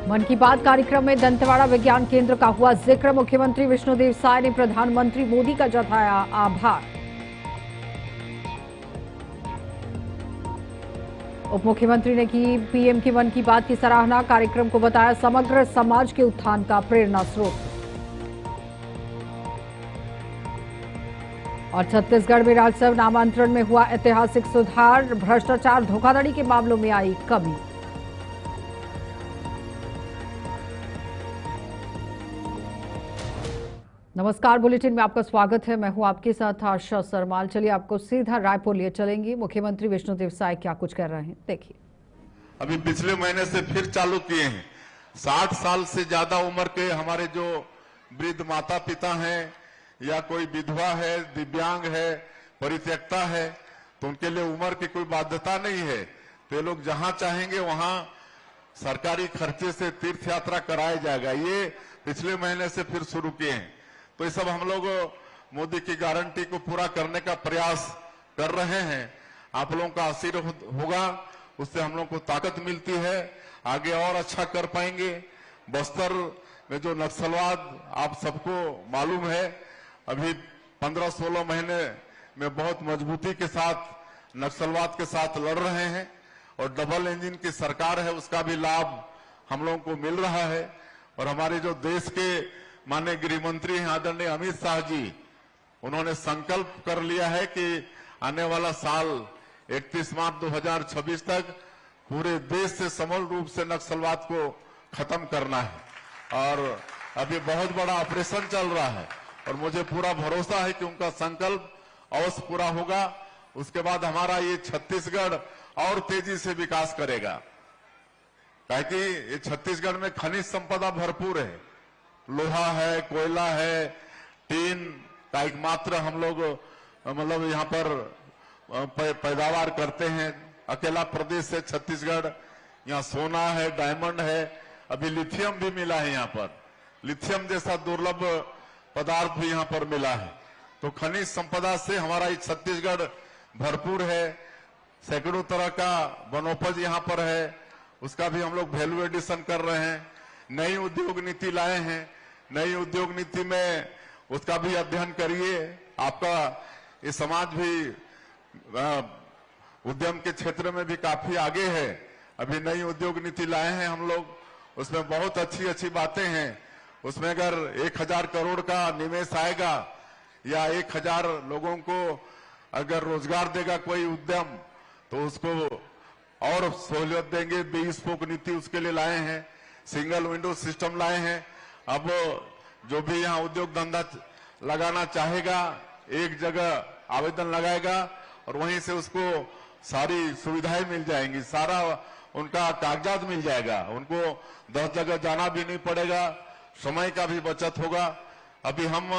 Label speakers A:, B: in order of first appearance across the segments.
A: मन की बात कार्यक्रम में दंतेवाड़ा विज्ञान केंद्र का हुआ जिक्र। मुख्यमंत्री विष्णुदेव साय ने प्रधानमंत्री मोदी का जताया आभार। उप मुख्यमंत्री ने की पीएम की मन की बात की सराहना। कार्यक्रम को बताया समग्र समाज के उत्थान का प्रेरणा स्रोत। और छत्तीसगढ़ में राज्यसभा नामांतरण में हुआ ऐतिहासिक सुधार। भ्रष्टाचार धोखाधड़ी के मामलों में आई कमी। नमस्कार, बुलेटिन में आपका स्वागत है। मैं हूं आपके साथ आशा सरमाल। चलिए आपको सीधा रायपुर लिए चलेंगे। मुख्यमंत्री विष्णुदेव साय क्या कुछ कर रहे हैं, देखिए।
B: अभी पिछले महीने से फिर चालू किए हैं। 60 साल से ज्यादा उम्र के हमारे जो वृद्ध माता पिता हैं या कोई विधवा है, दिव्यांग है, परित्यक्ता है, तो उनके लिए उम्र की कोई बाध्यता नहीं है। तो ये लोग जहां चाहेंगे वहां सरकारी खर्चे से तीर्थ यात्रा कराया जाएगा। ये पिछले महीने से फिर शुरू किए हैं। तो ये सब हम लोग मोदी की गारंटी को पूरा करने का प्रयास कर रहे हैं। आप लोगों का आशीर्वाद होगा, उससे हम लोग को ताकत मिलती है, आगे और अच्छा कर पाएंगे। बस्तर में जो नक्सलवाद आप सबको मालूम है, अभी 15-16 महीने में बहुत मजबूती के साथ नक्सलवाद के साथ लड़ रहे हैं और डबल इंजन की सरकार है, उसका भी लाभ हम लोगों को मिल रहा है। और हमारे जो देश के माननीय गृह मंत्री हैं आदरणीय अमित शाह जी, उन्होंने संकल्प कर लिया है कि आने वाला साल 31 मार्च 2026 तक पूरे देश से समूल रूप से नक्सलवाद को खत्म करना है। और अभी बहुत बड़ा ऑपरेशन चल रहा है और मुझे पूरा भरोसा है कि उनका संकल्प अवश्य पूरा होगा। उसके बाद हमारा ये छत्तीसगढ़ और तेजी से विकास करेगा, ताकि ये छत्तीसगढ़ में खनिज संपदा भरपूर है। लोहा है, कोयला है, टीन का एकमात्र हम लोग मतलब यहाँ पर पैदावार करते हैं। अकेला प्रदेश है छत्तीसगढ़। यहाँ सोना है, डायमंड है, अभी लिथियम भी मिला है। यहाँ पर लिथियम जैसा दुर्लभ पदार्थ भी यहाँ पर मिला है। तो खनिज संपदा से हमारा ये छत्तीसगढ़ भरपूर है। सैकड़ों तरह का वनोपज यहाँ पर है, उसका भी हम लोग वैल्यू एडिशन कर रहे हैं। नई उद्योग नीति लाए हैं। नई उद्योग नीति में उसका भी अध्ययन करिए। आपका ये समाज भी उद्यम के क्षेत्र में भी काफी आगे है। अभी नई उद्योग नीति लाए हैं हम लोग, उसमें बहुत अच्छी अच्छी बातें हैं। उसमें अगर 1000 करोड़ का निवेश आएगा या 1000 लोगों को अगर रोजगार देगा कोई उद्यम, तो उसको और सहूलियत देंगे। 20 स्पोक नीति उसके लिए लाए हैं। सिंगल विंडो सिस्टम लाए हैं। अब जो भी यहाँ उद्योग धंधा लगाना चाहेगा, एक जगह आवेदन लगाएगा और वहीं से उसको सारी सुविधाएं मिल जाएंगी, सारा उनका कागजात मिल जाएगा। उनको 10 जगह जाना भी नहीं पड़ेगा, समय का भी बचत होगा। अभी हम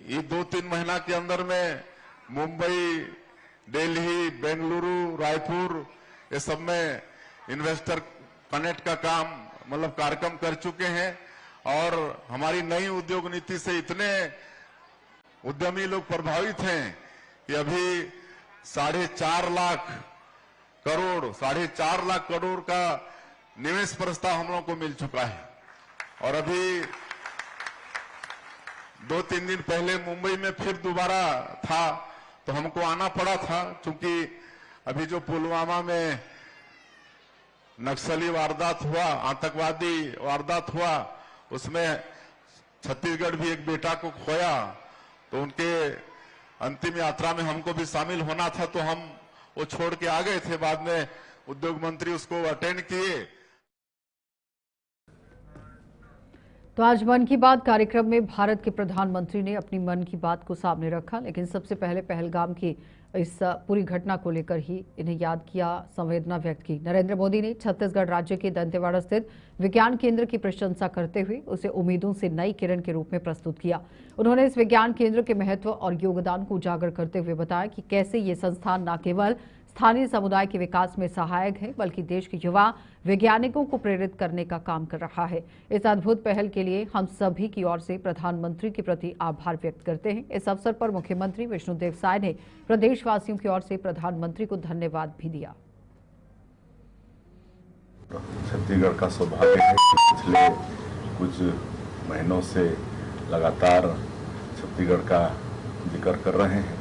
B: ये 2-3 महीना के अंदर में मुंबई, दिल्ली, बेंगलुरु, रायपुर, ये सब में इन्वेस्टर कनेक्ट का काम मतलब कार्यक्रम कर चुके हैं। और हमारी नई उद्योग नीति से इतने उद्यमी लोग प्रभावित हैं कि अभी 4.5 लाख करोड़ का निवेश प्रस्ताव हम लोगों को मिल चुका है। और अभी 2-3 दिन पहले मुंबई में फिर दोबारा था, तो हमको आना पड़ा था, क्योंकि अभी जो पुलवामा में नक्सली वारदात हुआ, आतंकवादी वारदात हुआ, उसमें छत्तीसगढ़ भी एक बेटा को खोया। तो उनके अंतिम यात्रा में हमको भी शामिल होना था, तो हम वो छोड़ के आ गए थे। बाद में उद्योग मंत्री उसको अटेंड किए।
A: तो आज मन की बात कार्यक्रम में भारत के प्रधानमंत्री ने अपनी मन की बात को सामने रखा, लेकिन सबसे पहले पहलगाम की इस पूरी घटना को लेकर ही इन्हें याद किया, संवेदना व्यक्त की। नरेंद्र मोदी ने छत्तीसगढ़ राज्य के दंतेवाड़ा स्थित विज्ञान केंद्र की प्रशंसा करते हुए उसे उम्मीदों से नई किरण के रूप में प्रस्तुत किया। उन्होंने इस विज्ञान केंद्र के महत्व और योगदान को उजागर करते हुए बताया कि कैसे ये संस्थान न केवल स्थानीय समुदाय के विकास में सहायक है, बल्कि देश के युवा वैज्ञानिकों को प्रेरित करने का काम कर रहा है। इस अद्भुत पहल के लिए हम सभी की ओर से प्रधानमंत्री के प्रति आभार व्यक्त करते हैं। इस अवसर पर मुख्यमंत्री विष्णुदेव साय ने प्रदेशवासियों की ओर से प्रधानमंत्री को धन्यवाद भी दिया।
B: छत्तीसगढ़ का सौभाग्य है कि पिछले कुछ महीनों से लगातार छत्तीसगढ़ का जिक्र कर रहे हैं।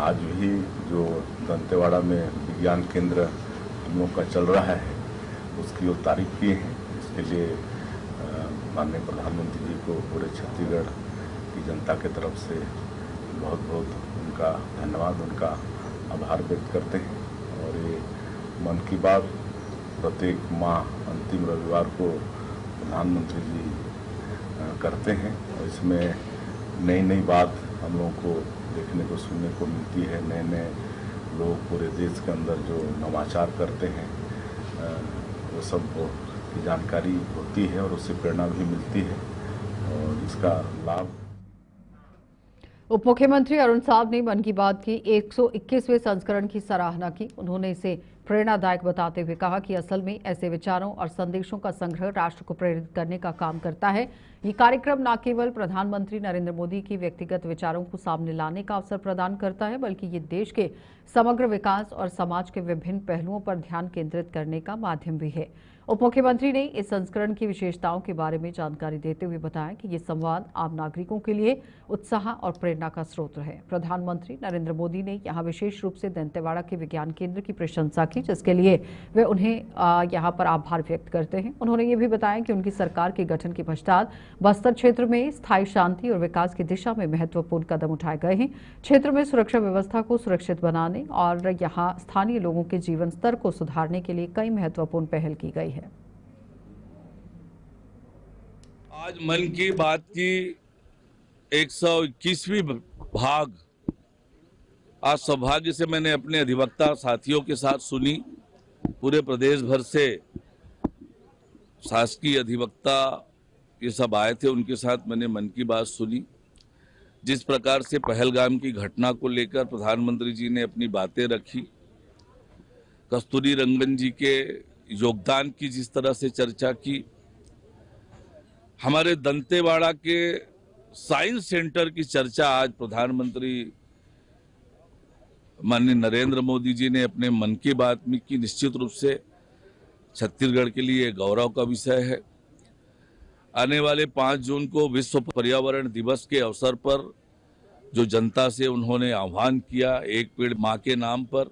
B: आज भी जो दंतेवाड़ा में विज्ञान केंद्र हम लोग का चल रहा है उसकी वो तारीफ किए हैं। इसके लिए माननीय प्रधानमंत्री जी को पूरे छत्तीसगढ़ की जनता के तरफ से बहुत बहुत उनका धन्यवाद, उनका आभार व्यक्त करते हैं। और ये मन की बात प्रत्येक माह अंतिम रविवार को प्रधानमंत्री जी करते हैं और इसमें नई नई बात हम लोगों को देखने को सुनने को मिलती है। नए नए लोग पूरे देश के अंदर जो नवाचार करते हैं वो सब की जानकारी होती है और उससे प्रेरणा भी मिलती है और इसका लाभ।
A: उप मुख्यमंत्री अरुण साहब ने मन की बात की 121वें संस्करण की सराहना की। उन्होंने इसे प्रेरणादायक बताते हुए कहा कि असल में ऐसे विचारों और संदेशों का संग्रह राष्ट्र को प्रेरित करने का काम करता है। ये कार्यक्रम न केवल प्रधानमंत्री नरेंद्र मोदी की व्यक्तिगत विचारों को सामने लाने का अवसर प्रदान करता है, बल्कि ये देश के समग्र विकास और समाज के विभिन्न पहलुओं पर ध्यान केंद्रित करने का माध्यम भी है। उप मुख्यमंत्री ने इस संस्करण की विशेषताओं के बारे में जानकारी देते हुए बताया कि ये संवाद आम नागरिकों के लिए उत्साह और प्रेरणा का स्रोत है। प्रधानमंत्री नरेंद्र मोदी ने यहां विशेष रूप से दंतेवाड़ा के विज्ञान केंद्र की प्रशंसा की, जिसके लिए वे उन्हें यहां पर आभार व्यक्त करते हैं। उन्होंने ये भी बताया कि उनकी सरकार के गठन के पश्चात बस्तर क्षेत्र में स्थायी शांति और विकास की दिशा में महत्वपूर्ण कदम उठाए गए हैं। क्षेत्र में सुरक्षा व्यवस्था को सुरक्षित बनाने और यहां स्थानीय लोगों के जीवन स्तर को सुधारने के लिए कई महत्वपूर्ण पहल की गई है।
C: आज मन की बात की 121वीं भाग आज सौभाग्य से मैंने अपने अधिवक्ता साथियों के साथ सुनी। पूरे प्रदेश भर से शासकीय अधिवक्ता ये सब आए थे, उनके साथ मैंने मन की बात सुनी। जिस प्रकार से पहलगाम की घटना को लेकर प्रधानमंत्री जी ने अपनी बातें रखी, कस्तूरी रंगन जी के योगदान की जिस तरह से चर्चा की, हमारे दंतेवाड़ा के साइंस सेंटर की चर्चा आज प्रधानमंत्री माननीय नरेंद्र मोदी जी ने अपने मन की बात में की, निश्चित रूप से छत्तीसगढ़ के लिए गौरव का विषय है। आने वाले 5 जून को विश्व पर्यावरण दिवस के अवसर पर जो जनता से उन्होंने आह्वान किया, एक पेड़ मां के नाम पर,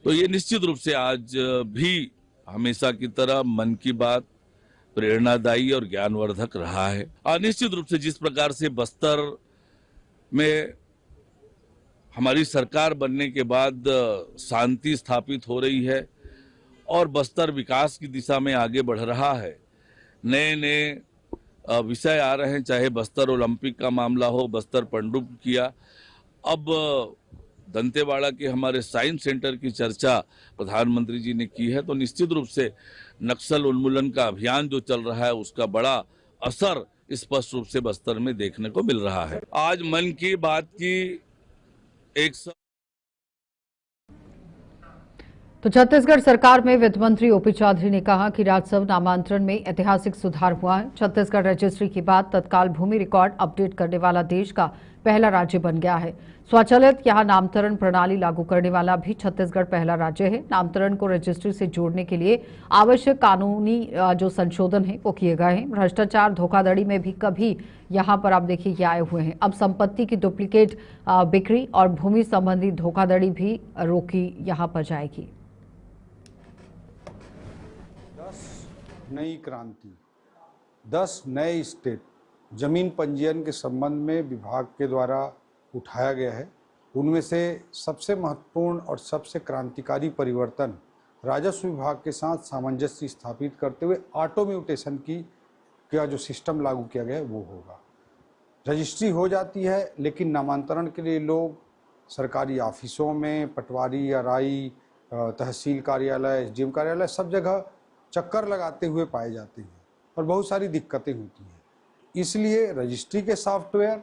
C: तो ये निश्चित रूप से आज भी हमेशा की तरह मन की बात प्रेरणादायी और ज्ञानवर्धक रहा है। और निश्चित रूप से जिस प्रकार से बस्तर में हमारी सरकार बनने के बाद शांति स्थापित हो रही है और बस्तर विकास की दिशा में आगे बढ़ रहा है, नए नए विषय आ रहे हैं, चाहे बस्तर ओलंपिक का मामला हो, बस्तर पनडुब्बी किया, अब दंतेवाड़ा के हमारे साइंस सेंटर की चर्चा प्रधानमंत्री जी ने की है, तो निश्चित रूप से नक्सल उन्मूलन का अभियान जो चल रहा है उसका बड़ा असर स्पष्ट रूप से बस्तर में देखने को मिल रहा है। आज मन की बात की
A: तो छत्तीसगढ़ सरकार में वित्त मंत्री ओपी चौधरी ने कहा कि राजस्व नामांतरण में ऐतिहासिक सुधार हुआ है। छत्तीसगढ़ रजिस्ट्री के बाद तत्काल भूमि रिकॉर्ड अपडेट करने वाला देश का पहला राज्य बन गया है। स्वचालित यहां नामकरण प्रणाली लागू करने वाला भी छत्तीसगढ़ पहला राज्य है। नामकरण को रजिस्ट्री से जोड़ने के लिए आवश्यक कानूनी जो संशोधन है वो किए गए हैं। भ्रष्टाचार धोखाधड़ी में भी कभी यहां पर आप देखिए ये आए हुए हैं। अब संपत्ति की डुप्लीकेट बिक्री और भूमि संबंधी धोखाधड़ी भी रोकी यहां पर जाएगी।
D: नई क्रांति, 10 नए स्टेप जमीन पंजीयन के संबंध में विभाग के द्वारा उठाया गया है। उनमें से सबसे महत्वपूर्ण और सबसे क्रांतिकारी परिवर्तन राजस्व विभाग के साथ सामंजस्य स्थापित करते हुए ऑटो म्यूटेशन का जो सिस्टम लागू किया गया है वो होगा। रजिस्ट्री हो जाती है, लेकिन नामांतरण के लिए लोग सरकारी ऑफिसों में, पटवारी, आरआई, तहसील कार्यालय, एसडीएम कार्यालय, सब जगह चक्कर लगाते हुए पाए जाते हैं और बहुत सारी दिक्कतें होती हैं। इसलिए रजिस्ट्री के सॉफ्टवेयर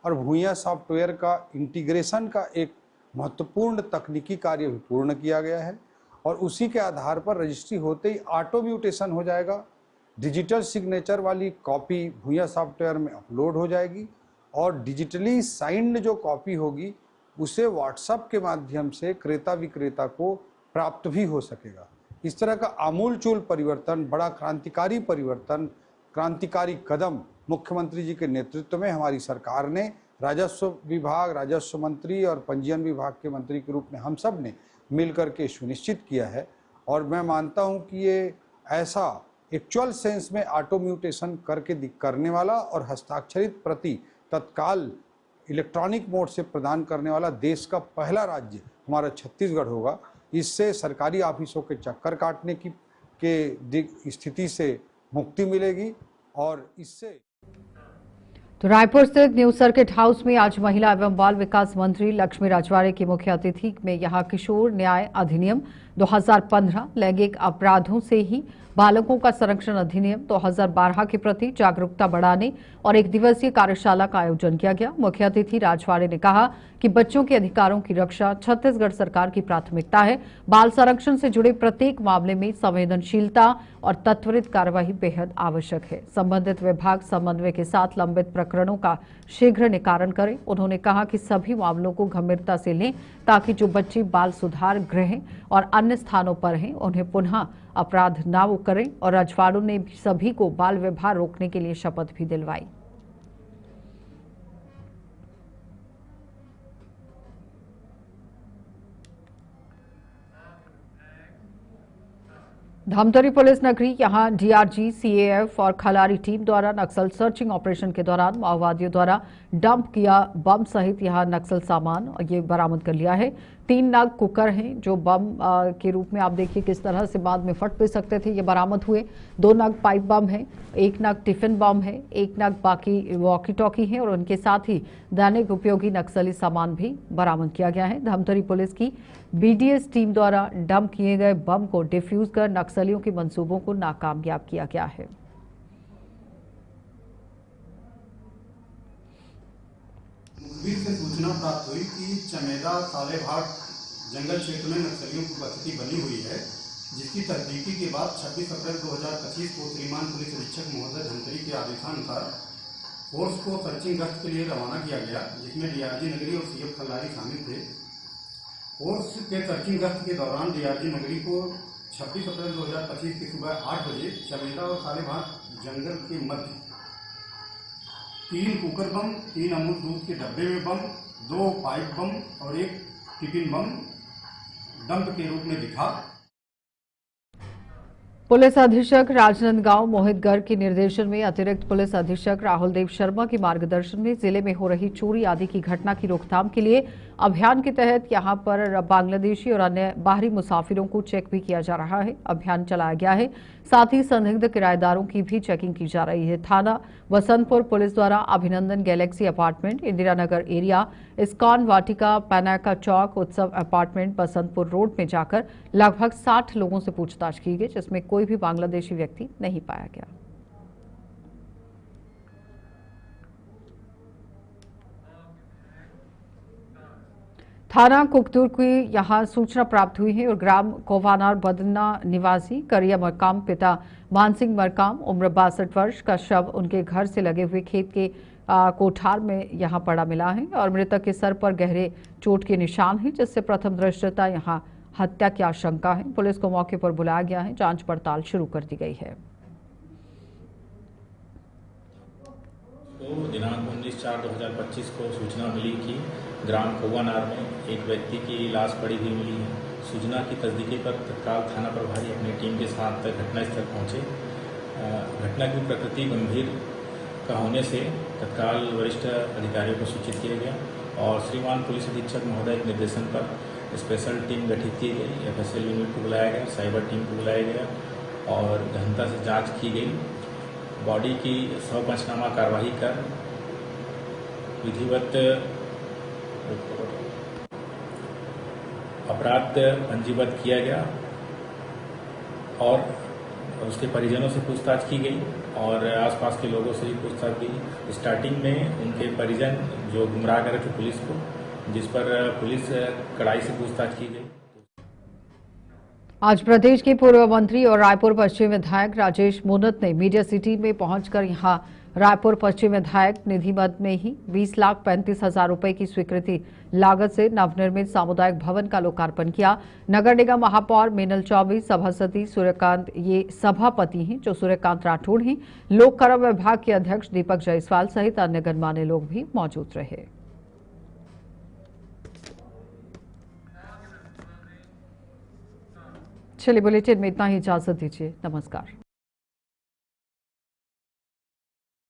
D: और भूइयां सॉफ्टवेयर का इंटीग्रेशन का एक महत्वपूर्ण तकनीकी कार्य भी पूर्ण किया गया है और उसी के आधार पर रजिस्ट्री होते ही ऑटो म्यूटेशन हो जाएगा। डिजिटल सिग्नेचर वाली कॉपी भूइयां सॉफ्टवेयर में अपलोड हो जाएगी और डिजिटली साइंड जो कॉपी होगी उसे व्हाट्सएप के माध्यम से क्रेता विक्रेता को प्राप्त भी हो सकेगा। इस तरह का आमूलचूल परिवर्तन, बड़ा क्रांतिकारी परिवर्तन, क्रांतिकारी कदम मुख्यमंत्री जी के नेतृत्व में हमारी सरकार ने, राजस्व विभाग, राजस्व मंत्री और पंजीयन विभाग के मंत्री के रूप में हम सब ने मिलकर के सुनिश्चित किया है। और मैं मानता हूं कि ये ऐसा एक्चुअल सेंस में ऑटो म्यूटेशन करने वाला और हस्ताक्षरित प्रति तत्काल इलेक्ट्रॉनिक मोड से प्रदान करने वाला देश का पहला राज्य हमारा छत्तीसगढ़ होगा। इससे सरकारी ऑफिसों के चक्कर काटने की स्थिति से मुक्ति मिलेगी और इससे
A: तो रायपुर स्थित न्यू सर्किट हाउस में आज महिला एवं बाल विकास मंत्री लक्ष्मी राजवाड़े की मुख्य अतिथि में यहां किशोर न्याय अधिनियम 2015, लैंगिक अपराधों से ही बालकों का संरक्षण अधिनियम 2012 के प्रति जागरूकता बढ़ाने और एक दिवसीय कार्यशाला का आयोजन किया गया। मुख्य अतिथि राजवाड़े ने कहा कि बच्चों के अधिकारों की रक्षा छत्तीसगढ़ सरकार की प्राथमिकता है। बाल संरक्षण से जुड़े प्रत्येक मामले में संवेदनशीलता और त्वरित कार्यवाही बेहद आवश्यक है। संबंधित विभाग समन्वय के साथ लंबित प्रकरणों का शीघ्र निवारण करें। उन्होंने कहा कि सभी मामलों को गंभीरता से लें ताकि जो बच्चे बाल सुधार गृह और अन्य स्थानों पर हैं उन्हें पुनः अपराध न करें। और राजवाड़े ने सभी को बाल विवाह रोकने के लिए शपथ भी दिलवाई। धमतरी पुलिस नगरी यहां डीआरजी, सीएएफ और खलारी टीम द्वारा नक्सल सर्चिंग ऑपरेशन के दौरान माओवादियों द्वारा डंप किया बम सहित यहां नक्सल सामान ये बरामद कर लिया है। 3 नग कुकर हैं जो बम के रूप में आप देखिए किस तरह से बाद में फट भी सकते थे, ये बरामद हुए। 2 नग पाइप बम है, 1 नग टिफिन बम है, 1 नग बाकी वॉकी टॉकी है और उनके साथ ही दैनिक उपयोगी नक्सली सामान भी बरामद किया गया है। धमतरी पुलिस की बीडीएस टीम द्वारा डंप किए गए बम को डिफ्यूज कर नक्सलियों के मंसूबों को नाकामयाब किया गया है।
E: मुखबिर से सूचना प्राप्त हुई कि चमेदा कालेभाट जंगल क्षेत्र में नक्सलियों की उपस्थिति बनी हुई है, जिसकी तहकीकी के बाद 26 अप्रैल 2025 को श्रीमान पुलिस अधीक्षक महोदय धमतरी के आदेशानुसार फोर्स को सर्चिंग गश्त के लिए रवाना किया गया, जिसमें डीआरजी नगरी और सीएफ खल्लारी शामिल थे। फोर्स के सर्चिंग गश्त के दौरान डीआरजी नगरी को 26 अप्रैल 2025 की सुबह 8 बजे चमेदा और कालेभाट जंगल के मध्य 3 कुकर बम, 3 अमूल दूध के डब्बे में बम, 2 पाइप बम और 1 टिफिन बम डंप के रूप में दिखा।
A: पुलिस अधीक्षक राजनांदगांव मोहित गर्ग के निर्देशन में अतिरिक्त पुलिस अधीक्षक राहुल देव शर्मा के मार्गदर्शन में जिले में हो रही चोरी आदि की घटना की रोकथाम के लिए अभियान के तहत यहां पर बांग्लादेशी और अन्य बाहरी मुसाफिरों को चेक भी किया जा रहा है। अभियान चलाया गया है, साथ ही संदिग्ध किराएदारों की भी चेकिंग की जा रही है। थाना वसंतपुर पुलिस द्वारा अभिनंदन Galaxy apartment, Indira Nagar area, ISKCON वाटिका, पैनाका चौक, उत्सव अपार्टमेंट, बसंतपुर रोड में जाकर लगभग 60 लोगों से पूछताछ की गई, जिसमें कोई भी बांग्लादेशी व्यक्ति नहीं पाया गया। थाना कुकदूर की यहां सूचना प्राप्त हुई है और ग्राम कोवानार बदना निवासी करिया मरकाम पिता मानसिंह मरकाम उम्र 62 वर्ष का शव उनके घर से लगे हुए खेत के कोठार में यहां पड़ा मिला है और मृतक के सर पर गहरे चोट के निशान हैं, जिससे प्रथम दृष्टया यहां हत्या की आशंका है। पुलिस को मौके पर बुलाया गया है, जांच पड़ताल शुरू कर दी गई है।
F: दिनांक 19/4/2025 को सूचना मिली कि ग्राम कोवानार में एक व्यक्ति की लाश पड़ी हुई मिली है। सूचना की तस्दीकी पर तत्काल थाना प्रभारी अपनी टीम के साथ घटनास्थल पहुंचे। घटना की प्रकृति गंभीर का होने से तत्काल वरिष्ठ अधिकारियों को सूचित किया गया और श्रीमान पुलिस अधीक्षक महोदय के निर्देशन पर स्पेशल टीम गठित की गई। एफएसएल यूनिट को बुलाया गया, साइबर टीम को बुलाया गया और गहनता से जाँच की गई। बॉडी की शव पंचनामा कार्रवाई कर विधिवत अपराध पंजीबद्ध किया गया और उसके परिजनों से पूछताछ की गई और आसपास के लोगों से भी पूछताछ की। स्टार्टिंग में उनके परिजन जो गुमराह कर रहे थे पुलिस को, जिस पर पुलिस कड़ाई से पूछताछ की गई।
A: आज प्रदेश के पूर्व मंत्री और रायपुर पश्चिम विधायक राजेश मूनत ने मीडिया सिटी में पहुंचकर यहां रायपुर पश्चिम विधायक निधि मद में ही 20,35,000 रुपए की स्वीकृति लागत से नवनिर्मित सामुदायिक भवन का लोकार्पण किया। नगर निगम महापौर मीनल चौबे, सभापति सूर्यकांत ये सभापति हैं जो सूर्यकांत राठौड़ हैं। लोक कर्म विभाग के अध्यक्ष दीपक जायसवाल सहित अन्य गणमान्य लोग भी मौजूद रहे। चलिए बुलेटिन में इतना ही, इजाजत दीजिए। नमस्कार।